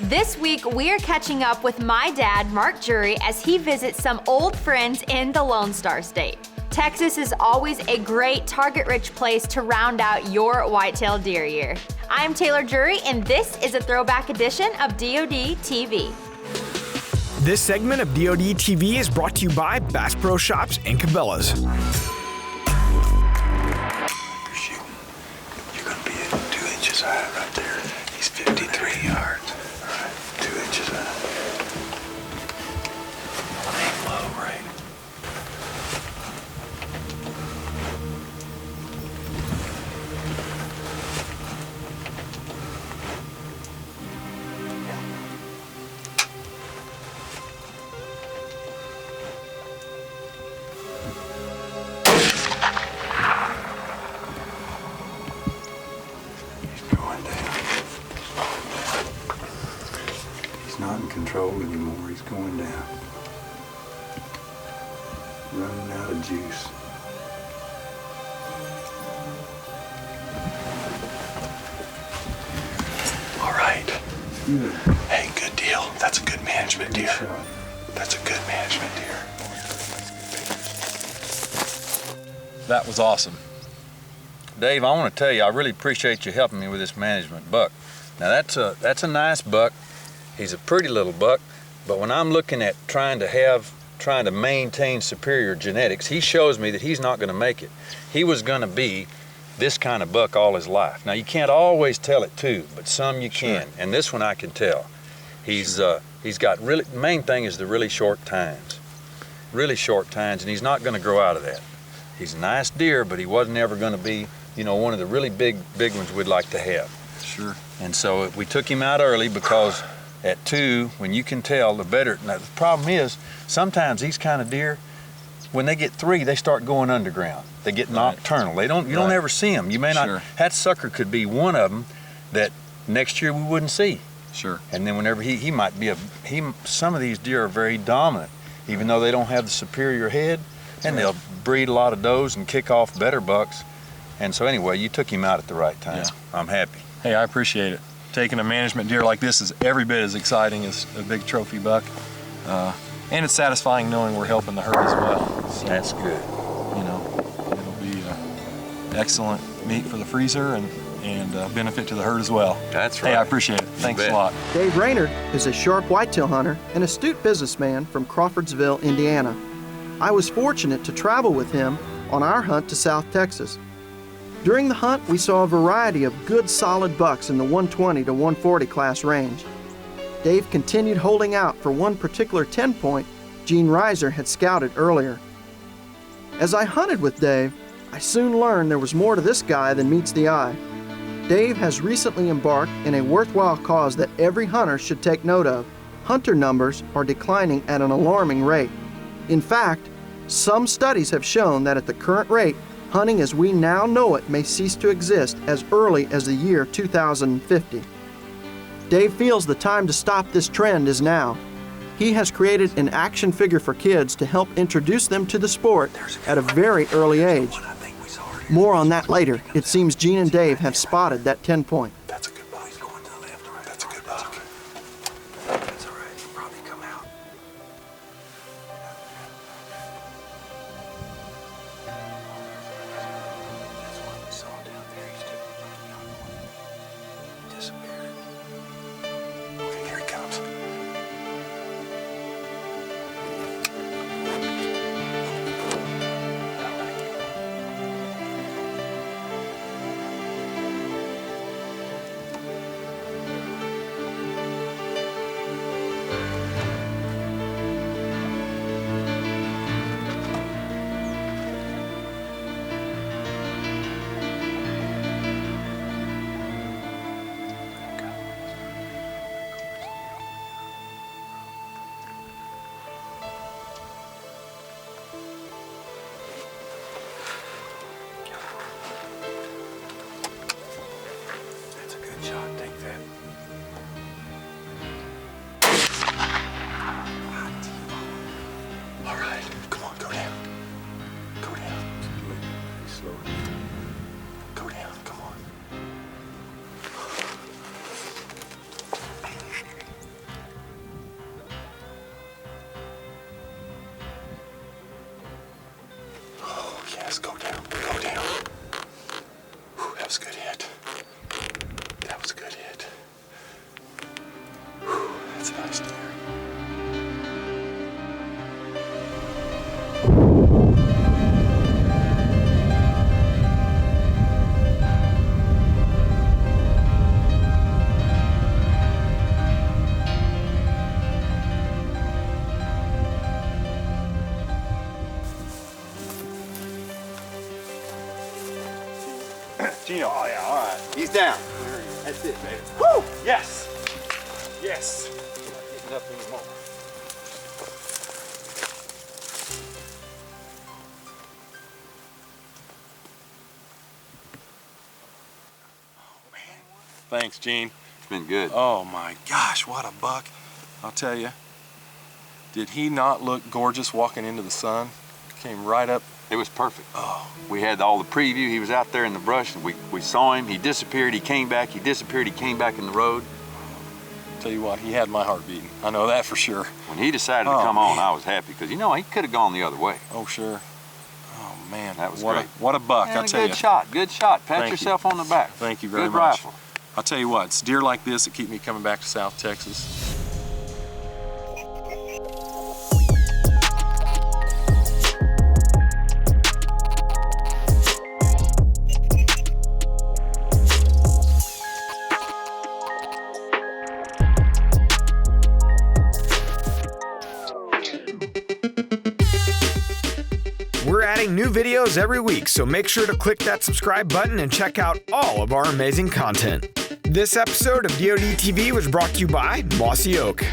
This week, we are catching up with my dad, Mark Jury, as he visits some old friends in the Lone Star State. Texas is always a great target-rich place to round out your white-tailed deer year. I'm Taylor Jury, and this is a throwback edition of DODTV. This segment of DODTV is brought to you by Bass Pro Shops and Cabela's. You're shooting. You're going to be at 2 inches high right there. He's 53 yards. All right, 2 inches high. Aim low, right? Not in control anymore, he's going down. Running out of juice. All right. Good. Hey, good deal. That's a good management deer. That's a good management deer. That was awesome. Dave, I want to tell you, I really appreciate you helping me with this management buck. Now that's a nice buck. He's a pretty little buck, but when I'm looking at trying to maintain superior genetics, he shows me that he's not going to make it. He was going to be this kind of buck all his life. Now you can't always tell it too, but some you can, and this one I can tell. He's got really, the main thing is the really short tines, and he's not going to grow out of that. He's a nice deer, but he wasn't ever going to be, you know, one of the really big ones we'd like to have. Sure. And so we took him out early because at 2, when you can tell, the better. Now the problem is, sometimes these kind of deer, when they get 3, they start going underground. They get nocturnal. You don't ever see them. You may not. Sure. That sucker could be one of them that next year we wouldn't see. Sure. And then whenever he might be some of these deer are very dominant, even though they don't have the superior head, and they'll breed a lot of does and kick off better bucks. And so anyway, you took him out at the right time. Yeah. I'm happy. Hey, I appreciate it. Taking a management deer like this is every bit as exciting as a big trophy buck. And it's satisfying knowing we're helping the herd as well. So, That's good. you know, it'll be excellent meat for the freezer and benefit to the herd as well. That's right. Hey, I appreciate it. Thanks a bet. lot. Dave Greiner is a sharp whitetail hunter and astute businessman from Crawfordsville, Indiana. I was fortunate to travel with him on our hunt to South Texas. During the hunt, we saw a variety of good solid bucks in the 120 to 140 class range. Dave continued holding out for one particular 10-point Gene Reiser had scouted earlier. As I hunted with Dave, I soon learned there was more to this guy than meets the eye. Dave has recently embarked in a worthwhile cause that every hunter should take note of. Hunter numbers are declining at an alarming rate. In fact, some studies have shown that at the current rate, hunting as we now know it may cease to exist as early as the year 2050. Dave feels the time to stop this trend is now. He has created an action figure for kids to help introduce them to the sport at a very early age. More on that later. It seems Gene and Dave have spotted that 10-point. That's a good buck. He's going to the left. All right. That's a good buck. That's all right. He'll probably come out. That's what we saw down there. He's disappeared. Okay, here he comes. That's a nice deer. Gino. Oh, yeah, all right. He's down. That's it, baby. Woo! Yes. Yes. Not getting up anymore. Thanks, Gene. It's been good. Oh my gosh, what a buck. I'll tell you, did he not look gorgeous walking into the sun? Came right up. It was perfect. Oh, We had all the preview. He was out there in the brush, and we saw him. He disappeared. He came back. He disappeared. He came back in the road. tell you what, he had my heart beating. I know that for sure. When he decided to Oh, come on, man. I was happy because, you know, he could have gone the other way. Oh, sure. Oh, man. That was what great. What a buck, And I a tell you. good shot. Good shot. Pat Thank yourself on the back. Thank you very good much. rifle. I'll tell you what, it's deer like this that keep me coming back to South Texas. We're adding new videos every week, so make sure to click that subscribe button and check out all of our amazing content. This episode of DODTV was brought to you by Mossy Oak.